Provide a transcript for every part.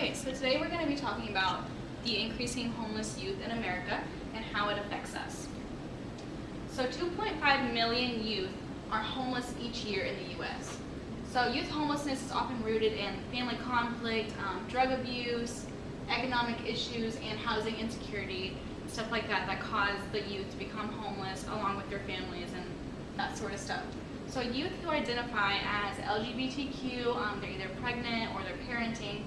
Okay, so today we're going to be talking about the increasing homeless youth in America and how it affects us. So 2.5 million youth are homeless each year in the U.S. So youth homelessness is often rooted in family conflict, drug abuse, economic issues, and housing insecurity, stuff like that that cause the youth to become homeless along with their families and that sort of stuff. So youth who identify as LGBTQ, they're either pregnant or they're parenting,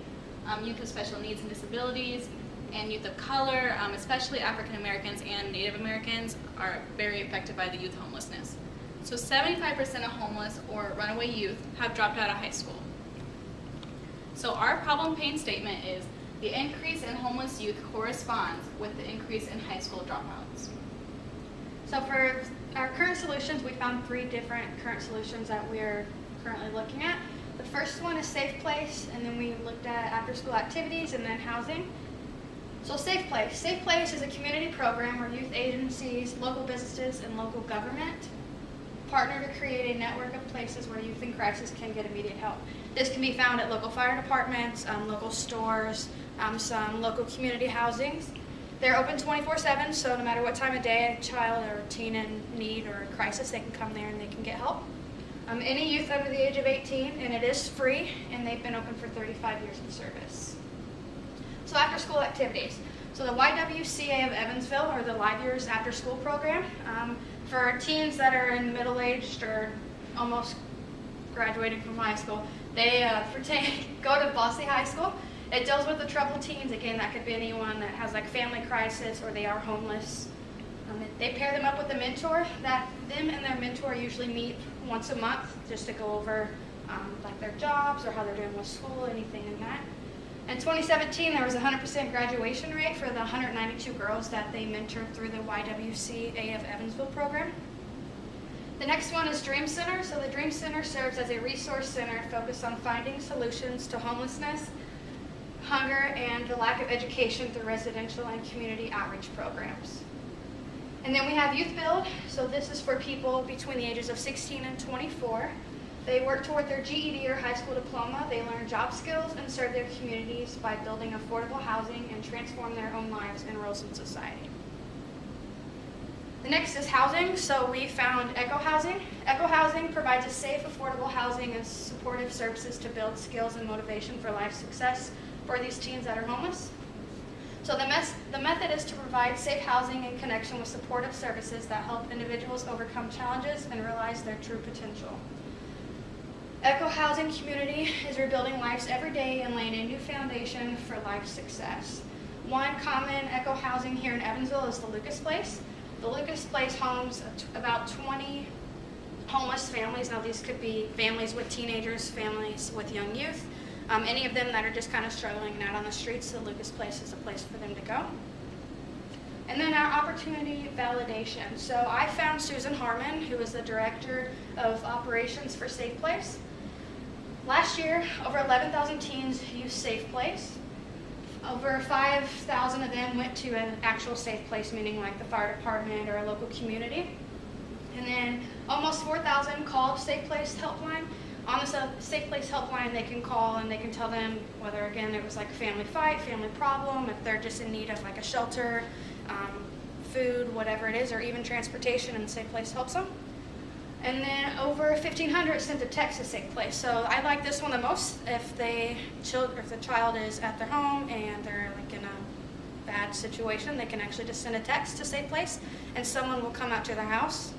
youth with special needs and disabilities, and youth of color, especially African Americans and Native Americans, are very affected by the youth homelessness. So 75% of homeless or runaway youth have dropped out of high school. So our problem pain statement is the increase in homeless youth corresponds with the increase in high school dropouts. So for our current solutions, we found 3 different current solutions that we're currently looking at. The first one is Safe Place, and then we looked at after-school activities and then housing. So Safe Place. Safe Place is a community program where youth agencies, local businesses, and local government partner to create a network of places where youth in crisis can get immediate help. This can be found at local fire departments, local stores, some local community housings. They're open 24/7, so no matter what time of day a child or teen in need or crisis, they can come there and they can get help. Any youth under the age of 18, and it is free, and they've been open for 35 years of service. So after school activities. So the YWCA of Evansville, or the Live Years After School program, for teens that are in middle-aged or almost graduating from high school, they go to Bosley High School. It deals with the troubled teens. Again, that could be anyone that has like family crisis or they are homeless. They pair them up with a mentor. That them and their mentor usually meet once a month just to go over like their jobs or how they're doing with school, anything in that. In 2017, there was a 100% graduation rate for the 192 girls that they mentored through the YWCA of Evansville program. The next one is Dream Center. So the Dream Center serves as a resource center focused on finding solutions to homelessness, hunger, and the lack of education through residential and community outreach programs. And then we have Youth Build. So this is for people between the ages of 16 and 24. They work toward their GED or high school diploma. They learn job skills and serve their communities by building affordable housing and transform their own lives and roles in society. The next is housing. So we found Echo Housing. Echo Housing provides a safe, affordable housing and supportive services to build skills and motivation for life success for these teens that are homeless. So the method is to provide safe housing in connection with supportive services that help individuals overcome challenges and realize their true potential. Echo Housing Community is rebuilding lives every day and laying a new foundation for life success. One common Echo Housing here in Evansville is the Lucas Place. The Lucas Place homes about 20 homeless families. Now these could be families with teenagers, families with young youth, any of them that are just kind of struggling and out on the streets. The Lucas Place is a place for them to go. And then our opportunity validation. So I found Susan Harmon, who is the Director of Operations for Safe Place. Last year, over 11,000 teens used Safe Place. Over 5,000 of them went to an actual safe place, meaning like the fire department or a local community. And then almost 4,000 called Safe Place helpline. On the Safe Place helpline, they can call and they can tell them whether, again, it was like a family fight, family problem, if they're just in need of like a shelter, food, whatever it is, or even transportation, and Safe Place helps them. And then over 1,500 sent a text to Safe Place. So I like this one the most. If the child is at their home and they're like in a bad situation, they can actually just send a text to Safe Place, and someone will come out to their house.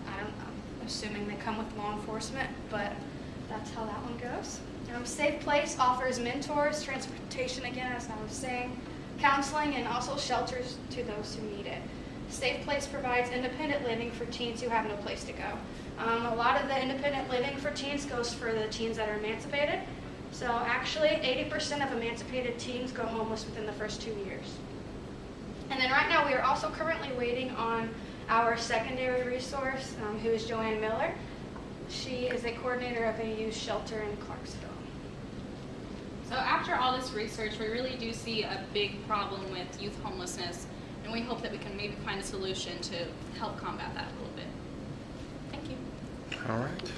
I'm assuming they come with law enforcement, but that's how that one goes. Safe Place offers mentors, transportation, again, as I was saying, counseling, and also shelters to those who need it. Safe Place provides independent living for teens who have no place to go. A lot of the independent living for teens goes for the teens that are emancipated. So actually 80% of emancipated teens go homeless within the first 2 years. And then right now we are also currently waiting on our secondary resource, who is Joanne Miller. She is a coordinator of a youth shelter in Clarksville. So after all this research, we really do see a big problem with youth homelessness, and we hope that we can maybe find a solution to help combat that a little bit. Thank you. All right.